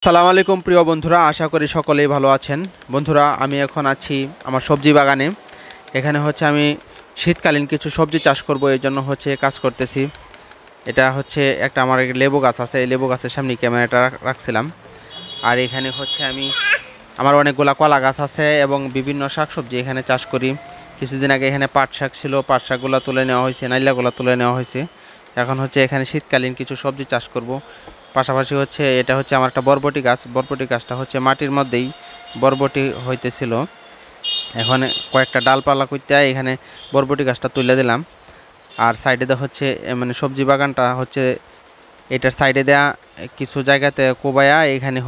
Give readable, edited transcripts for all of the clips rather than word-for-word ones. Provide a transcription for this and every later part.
আসসালামু আলাইকুম প্রিয় বন্ধুরা, আশা করি সকলেই ভালো আছেন। বন্ধুরা, আমি এখন আছি আমার সবজি বাগানে। এখানে আমি শীতকালীন কিছু সবজি চাষ করব, এই জন্য কাজ করতেছি। এটা একটা আমার লেবু গাছ আছে, এই লেবু গাছের সামনে ক্যামেরাটা রাখছিলাম। আর এখানে আমি আমার অনেকগুলা কলা গাছ আছে এবং বিভিন্ন শাকসবজি এখানে চাষ করি। কিছুদিন আগে এখানে পাট শাক ছিল, পাট শাকগুলো তুলে নেওয়া হয়েছে, নাইলাগুলো তুলে নেওয়া হয়েছে। এখন এখানে শীতকালীন কিছু সবজি চাষ করব। পাশাপাশি এটা আমার একটা বরবটি গাছ। বরবটি গাছটা মাটির মধ্যেই বরবটি হইতেছিল। এখন কয়েকটা ডালপালা করতে এখানে বরবটি গাছটা তুলে দিলাম। আর সাইডে মানে সবজি বাগানটা এটার সাইডে দেয়া কিছু জায়গাতে কোবায়া এখানে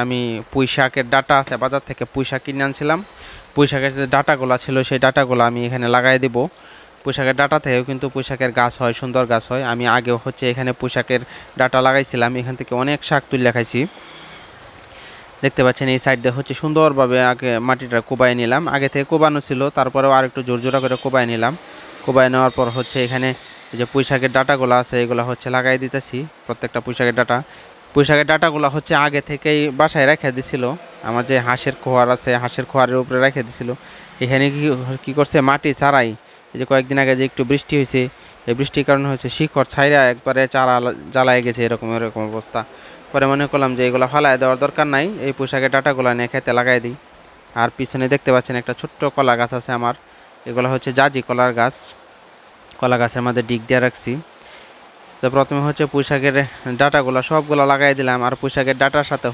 আমি পুঁই শাকের ডাটা আছে, বাজার থেকে পুঁই শাক কিনে আনছিলাম। পুঁই শাকের যে ডাটাগুলো ছিল সেই ডাটাগুলো আমি এখানে লাগাই দেব। পুঁই শাকের ডাটা থেকেও কিন্তু পুঁই শাকের গাছ হয়, সুন্দর গাছ হয়। আমি আগেও এখানে পুঁই শাকের ডাটা লাগাইছিলাম, এখান থেকে অনেক শাক তুলে খাইছি। দেখতে পাচ্ছেন এই সাইড দিয়ে সুন্দরভাবে আগে মাটিটা কোবাই নিলাম। আগে থেকে কোবানো ছিল, তারপরেও আর একটু জোরজোরা করে কোবাই নিলাম। কোবাই নেওয়ার পর এখানে যে পুঁই শাকের ডাটাগুলো আছে এগুলো লাগাই দিতেছি। প্রত্যেকটা পুঁই শাকের ডাটাগুলো আগে থেকেই বাসায় রেখে দিছিল। আমার যে হাঁসের খোয়ার আছে, হাঁসের খোয়ারের উপরে রেখে দিছিল। এখানে কি করছে, মাটি ছাড়াই এই যে কয়েকদিন আগে যে একটু বৃষ্টি হয়েছে, এই বৃষ্টির কারণে শিকড় ছাইরা একবারে চারা জ্বালায় গেছে, এরকম অবস্থা। পরে মনে করলাম যে এগুলো ফালাই দেওয়ার দরকার নাই, এই পুঁই শাকের ডাটাগুলো নিয়ে খেতে লাগাই দিই। আর পিছনে দেখতে পাচ্ছেন একটা ছোট্ট কলা গাছ আছে আমার। এগুলো জাজি কলার গাছ। কলা গাছের মধ্যে ডিগ দিয়ে রাখছি। তো প্রথমে পুঁই শাকের ডাটাগুলো সবগুলো লাগাই দিলাম। আর পুঁই শাকের ডাটার সাথে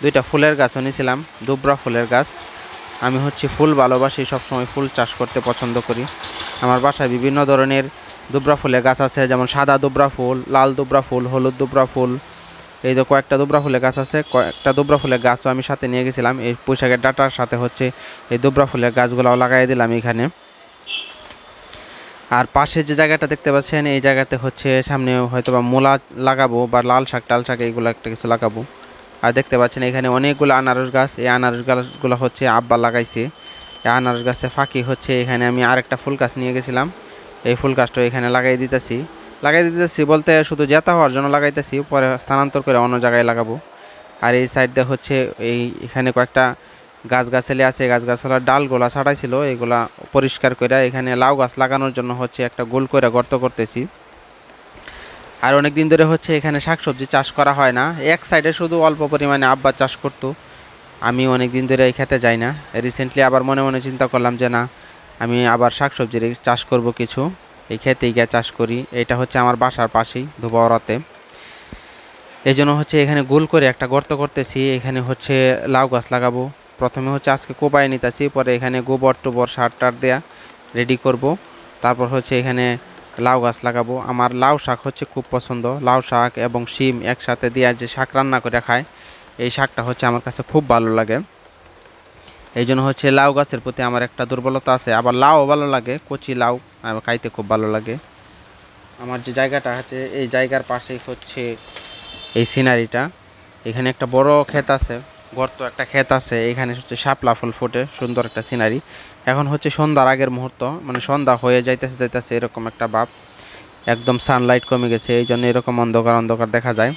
দুইটা ফুলের গাছও নিয়েছিলাম, দুবরা ফুলের গাছ। আমি ফুল ভালোবাসি, সবসময় ফুল চাষ করতে পছন্দ করি। আমার বাসায় বিভিন্ন ধরনের দুবরা ফুলের গাছ আছে, যেমন সাদা দুবরা ফুল, লাল দুবরা ফুল, হলুদ দুবরা ফুল। এই তো কয়েকটা দুবরা ফুলের গাছ আছে, কয়েকটা দুবরা ফুলের গাছও আমি সাথে নিয়ে গেছিলাম। এই পুঁই শাকের ডাটার সাথে এই দুবরা ফুলের গাছগুলোও লাগাই দিলাম এখানে। আর পাশে যে জায়গাটা দেখতে পাচ্ছেন, এই জায়গাতে সামনে হয়তোবা মূলা লাগাবো বা লাল শাক টাল শাক এইগুলো একটা কিছু লাগাবো। আর দেখতে পাচ্ছেন এখানে অনেকগুলো আনারস গাছ। এই আনারস গাছগুলো আব্বা লাগাইছে। এই আনারস গাছে ফাঁকি এখানে আমি আরেকটা ফুল গাছ নিয়ে গেছিলাম। এই ফুল গাছটা এখানে লাগাই দিতেছি বলতে শুধু জেতা হওয়ার জন্য লাগাইতেছি, পরে স্থানান্তর করে অন্য জায়গায় লাগাবো। আর এই সাইডে এখানে কয়েকটা গাছগাছালি আছে, গাছগাছালার ডালগুলা ছাড়াইছিল, এগুলা পরিষ্কার করে এখানে লাউ গাছ লাগানোর জন্য একটা গোল করে গর্ত করতেছি। আর অনেক দিন ধরে এখানে শাকসবজি চাষ করা হয় না। এক সাইডে শুধু অল্প পরিমাণে আব্বা চাষ করতো। আমি অনেক দিন ধরে এই খেতে যাই না। রিসেন্টলি আবার মনে মনে চিন্তা করলাম যে না, আমি আবার শাকসবজির চাষ করব কিছু, এই খেতেই গিয়ে চাষ করি। এটা আমার বাসার পাশেই ধোবাওড়াতে। এই জন্য এখানে গোল করে একটা গর্ত করতেছি। এখানে লাউ গাছ লাগাবো। প্রথমে আজকে কোবাই নিতেছি, পরে এখানে গোবর টোবর সার টার দেয়া রেডি করব। তারপর এখানে লাউ গাছ লাগাবো। আমার লাউ শাক খুব পছন্দ। লাউ শাক এবং শিম একসাথে দিয়ে যে শাক রান্না করে খায়, এই শাকটা আমার কাছে খুব ভালো লাগে। এই জন্য লাউ গাছের প্রতি আমার একটা দুর্বলতা আছে। আবার লাউও ভালো লাগে, কচি লাউ খাইতে খুব ভালো লাগে। আমার যে জায়গাটা আছে এই জায়গার পাশেই এই সিনারিটা। এখানে একটা বড় ক্ষেত আছে, গর্ত একটা ক্ষেত আছে। এখানে শাপলা ফুল ফোটে, সুন্দর একটা সিনারি। এখন সন্ধ্যার আগের মুহূর্ত, মানে সন্ধ্যা হয়ে যাইতেছে এরকম একটা ভাব। একদম সানলাইট কমে গেছে, এই জন্য এরকম অন্ধকার অন্ধকার দেখা যায়।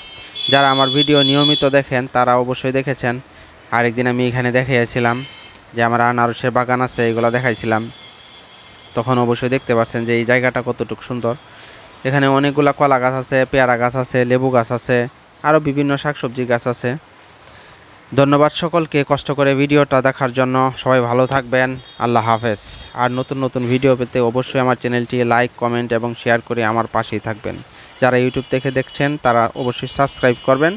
যারা আমার ভিডিও নিয়মিত দেখেন তারা অবশ্যই দেখেছেন। আরেকদিন আমি এখানে দেখিয়েছিলাম যে আমার আনারসের বাগান আছে, এগুলো দেখাইছিলাম। তখন অবশ্যই দেখতে পাচ্ছেন যে এই জায়গাটা কতটুকু সুন্দর। এখানে অনেকগুলা কলা গাছ আছে, পেয়ারা গাছ আছে, লেবু গাছ আছে, আরও বিভিন্ন শাকসবজি গাছ আছে। ধন্যবাদ সকলকে কষ্ট করে ভিডিওটা দেখার জন্য। সবাই ভালো থাকবেন। আল্লাহ হাফেজ। আর নতুন নতুন ভিডিও পেতে অবশ্যই আমার চ্যানেলটি লাইক, কমেন্ট এবং শেয়ার করে আমার পাশেই থাকবেন। যারা ইউটিউব থেকে দেখছেন তারা অবশ্যই সাবস্ক্রাইব করবেন।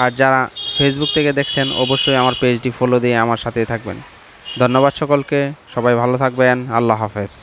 আর যারা ফেসবুক থেকে দেখছেন অবশ্যই আমার পেজটি ফলো দিয়ে আমার সাথেই থাকবেন। ধন্যবাদ সকলকে। সবাই ভালো থাকবেন। আল্লাহ হাফেজ।